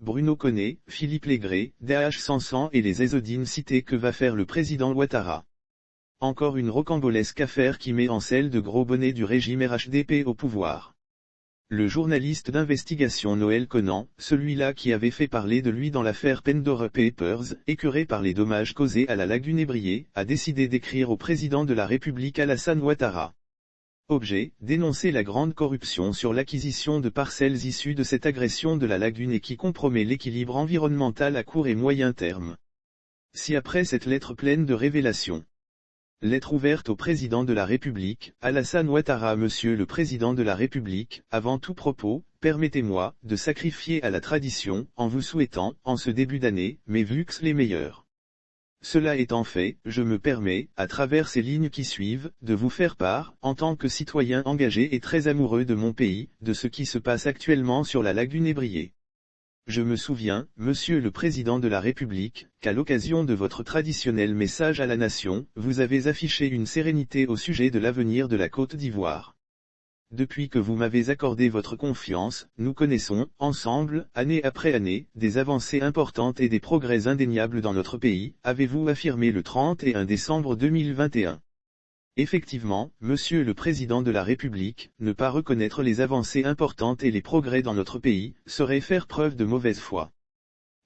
Bruno Koné, Philippe Légré, Daesh Sansan et les Ezodines cités. Que va faire le président Ouattara? Encore une rocambolesque affaire qui met en selle de gros bonnets du régime RHDP au pouvoir. Le journaliste d'investigation Noël Conan, celui-là qui avait fait parler de lui dans l'affaire Pandora Papers, écœuré par les dommages causés à la lagune Ébrié, a décidé d'écrire au président de la République Alassane Ouattara. Objet, dénoncer la grande corruption sur l'acquisition de parcelles issues de cette agression de la lagune et qui compromet l'équilibre environnemental à court et moyen terme. Si après cette lettre pleine de révélations. Lettre ouverte au président de la République, Alassane Ouattara. Monsieur le président de la République, avant tout propos, permettez-moi de sacrifier à la tradition, en vous souhaitant, en ce début d'année, mes vœux les meilleurs. Cela étant fait, je me permets, à travers ces lignes qui suivent, de vous faire part, en tant que citoyen engagé et très amoureux de mon pays, de ce qui se passe actuellement sur la lagune Ébrié. Je me souviens, Monsieur le Président de la République, qu'à l'occasion de votre traditionnel message à la nation, vous avez affiché une sérénité au sujet de l'avenir de la Côte d'Ivoire. Depuis que vous m'avez accordé votre confiance, nous connaissons, ensemble, année après année, des avancées importantes et des progrès indéniables dans notre pays, avez-vous affirmé le 31 décembre 2021. Effectivement, Monsieur le Président de la République, ne pas reconnaître les avancées importantes et les progrès dans notre pays, serait faire preuve de mauvaise foi.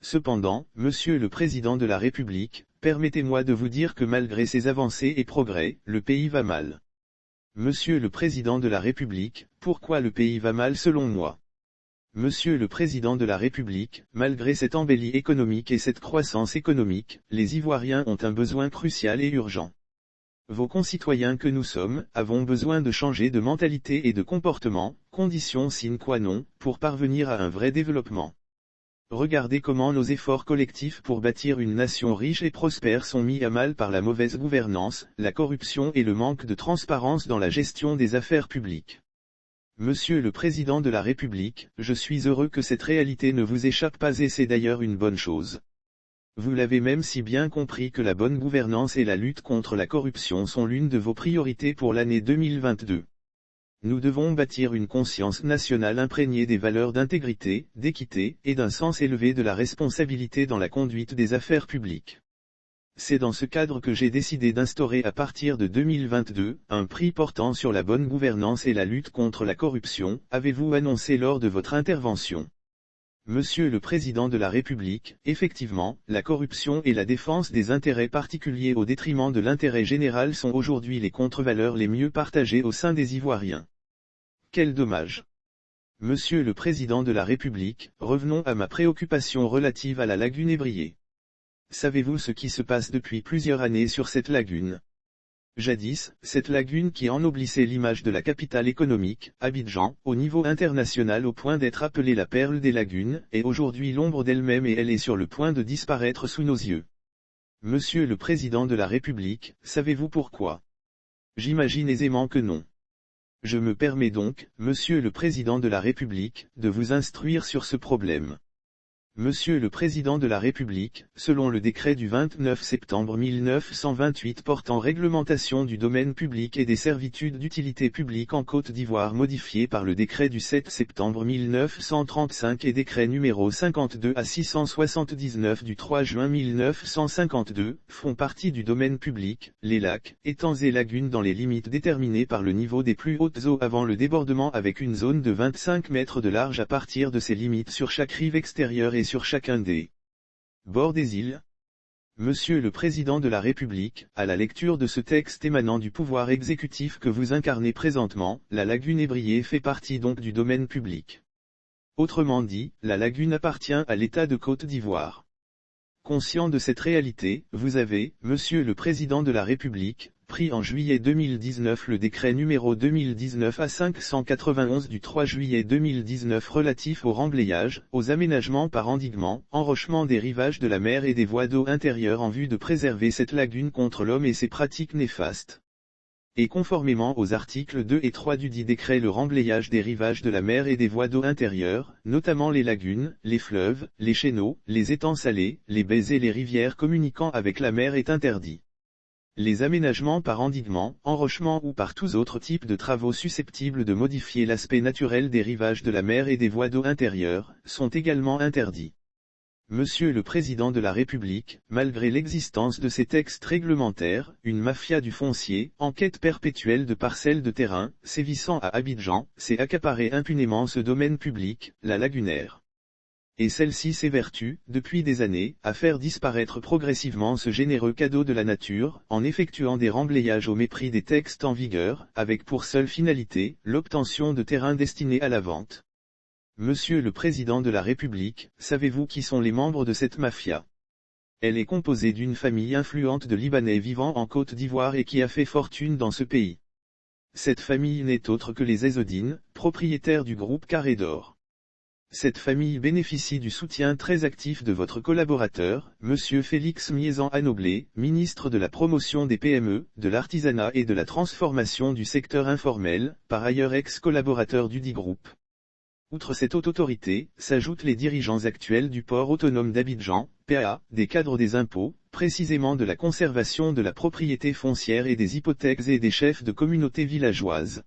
Cependant, Monsieur le Président de la République, permettez-moi de vous dire que malgré ces avancées et progrès, le pays va mal. Monsieur le Président de la République, pourquoi le pays va mal selon moi? Monsieur le Président de la République, malgré cette embellie économique et cette croissance économique, les Ivoiriens ont un besoin crucial et urgent. Vos concitoyens que nous sommes, avons besoin de changer de mentalité et de comportement, condition sine qua non, pour parvenir à un vrai développement. Regardez comment nos efforts collectifs pour bâtir une nation riche et prospère sont mis à mal par la mauvaise gouvernance, la corruption et le manque de transparence dans la gestion des affaires publiques. Monsieur le Président de la République, je suis heureux que cette réalité ne vous échappe pas et c'est d'ailleurs une bonne chose. Vous l'avez même si bien compris que la bonne gouvernance et la lutte contre la corruption sont l'une de vos priorités pour l'année 2022. Nous devons bâtir une conscience nationale imprégnée des valeurs d'intégrité, d'équité, et d'un sens élevé de la responsabilité dans la conduite des affaires publiques. C'est dans ce cadre que j'ai décidé d'instaurer à partir de 2022, un prix portant sur la bonne gouvernance et la lutte contre la corruption, avez-vous annoncé lors de votre intervention. Monsieur le Président de la République, effectivement, la corruption et la défense des intérêts particuliers au détriment de l'intérêt général sont aujourd'hui les contre-valeurs les mieux partagées au sein des Ivoiriens. Quel dommage! Monsieur le Président de la République, revenons à ma préoccupation relative à la lagune Ébrié. Savez-vous ce qui se passe depuis plusieurs années sur cette lagune? Jadis, cette lagune qui ennoblissait l'image de la capitale économique, Abidjan, au niveau international au point d'être appelée la perle des lagunes, est aujourd'hui l'ombre d'elle-même et elle est sur le point de disparaître sous nos yeux. Monsieur le Président de la République, savez-vous pourquoi? J'imagine aisément que non. Je me permets donc, Monsieur le Président de la République, de vous instruire sur ce problème. Monsieur le Président de la République, selon le décret du 29 septembre 1928 portant réglementation du domaine public et des servitudes d'utilité publique en Côte d'Ivoire modifié par le décret du 7 septembre 1935 et décret numéro 52 à 679 du 3 juin 1952, font partie du domaine public, les lacs, étangs et lagunes dans les limites déterminées par le niveau des plus hautes eaux avant le débordement avec une zone de 25 mètres de large à partir de ces limites sur chaque rive extérieure et sur chacun des bords des îles. Monsieur le Président de la République, à la lecture de ce texte émanant du pouvoir exécutif que vous incarnez présentement, la lagune Ébrié fait partie donc du domaine public. Autrement dit, la lagune appartient à l'État de Côte d'Ivoire. Conscient de cette réalité, vous avez, Monsieur le Président de la République, pris en juillet 2019 le décret numéro 2019 à 591 du 3 juillet 2019 relatif au remblayage, aux aménagements par endiguement, enrochement des rivages de la mer et des voies d'eau intérieures en vue de préserver cette lagune contre l'homme et ses pratiques néfastes. Et conformément aux articles 2 et 3 du dit décret, le remblayage des rivages de la mer et des voies d'eau intérieures, notamment les lagunes, les fleuves, les chéneaux, les étangs salés, les baies et les rivières communiquant avec la mer est interdit. Les aménagements par endiguement, enrochement ou par tous autres types de travaux susceptibles de modifier l'aspect naturel des rivages de la mer et des voies d'eau intérieures, sont également interdits. Monsieur le Président de la République, malgré l'existence de ces textes réglementaires, une mafia du foncier, en quête perpétuelle de parcelles de terrain, sévissant à Abidjan, s'est accaparé impunément ce domaine public, la lagunaire. Et celle-ci s'évertue, depuis des années, à faire disparaître progressivement ce généreux cadeau de la nature, en effectuant des remblayages au mépris des textes en vigueur, avec pour seule finalité, l'obtention de terrains destinés à la vente. Monsieur le Président de la République, savez-vous qui sont les membres de cette mafia? Elle est composée d'une famille influente de Libanais vivant en Côte d'Ivoire et qui a fait fortune dans ce pays. Cette famille n'est autre que les Ezzodine, propriétaires du groupe Carré d'Or. Cette famille bénéficie du soutien très actif de votre collaborateur, Monsieur Félix Miezan-Anoblé, ministre de la Promotion des PME, de l'Artisanat et de la Transformation du secteur informel, par ailleurs ex-collaborateur du dit groupe. Outre cette haute autorité, s'ajoutent les dirigeants actuels du port autonome d'Abidjan, PAA, des cadres des impôts, précisément de la conservation de la propriété foncière et des hypothèques et des chefs de communautés villageoises.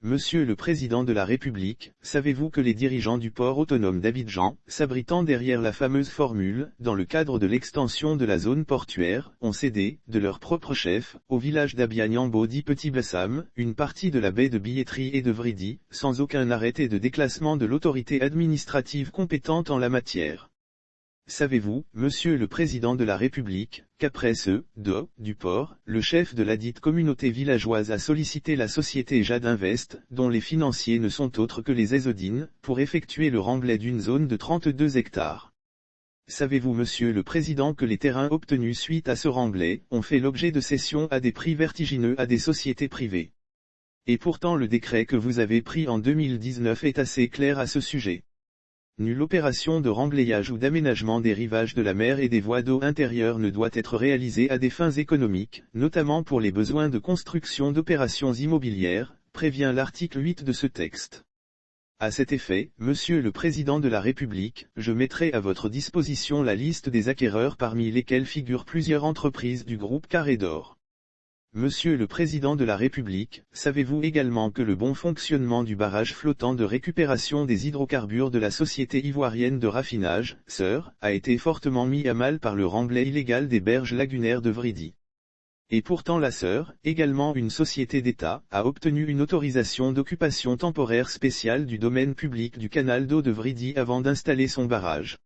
Monsieur le Président de la République, savez-vous que les dirigeants du port autonome d'Abidjan, s'abritant derrière la fameuse formule, dans le cadre de l'extension de la zone portuaire, ont cédé, de leur propre chef, au village d'Abianyambo dit Petit Bassam, une partie de la baie de Billetterie et de Vridi, sans aucun arrêté de déclassement de l'autorité administrative compétente en la matière. Savez-vous, Monsieur le Président de la République, qu'après du port, le chef de ladite communauté villageoise a sollicité la société Jade Invest, dont les financiers ne sont autres que les Ezzodine, pour effectuer le remblai d'une zone de 32 hectares. Savez-vous Monsieur le Président que les terrains obtenus suite à ce remblai, ont fait l'objet de cessions à des prix vertigineux à des sociétés privées? Et pourtant le décret que vous avez pris en 2019 est assez clair à ce sujet. Nulle opération de remblayage ou d'aménagement des rivages de la mer et des voies d'eau intérieures ne doit être réalisée à des fins économiques, notamment pour les besoins de construction d'opérations immobilières, prévient l'article 8 de ce texte. À cet effet, Monsieur le Président de la République, je mettrai à votre disposition la liste des acquéreurs parmi lesquels figurent plusieurs entreprises du groupe Carré d'Or. Monsieur le Président de la République, savez-vous également que le bon fonctionnement du barrage flottant de récupération des hydrocarbures de la société ivoirienne de raffinage, SEUR, a été fortement mis à mal par le remblai illégal des berges lagunaires de Vridi? Et pourtant la SEUR, également une société d'État, a obtenu une autorisation d'occupation temporaire spéciale du domaine public du canal d'eau de Vridi avant d'installer son barrage.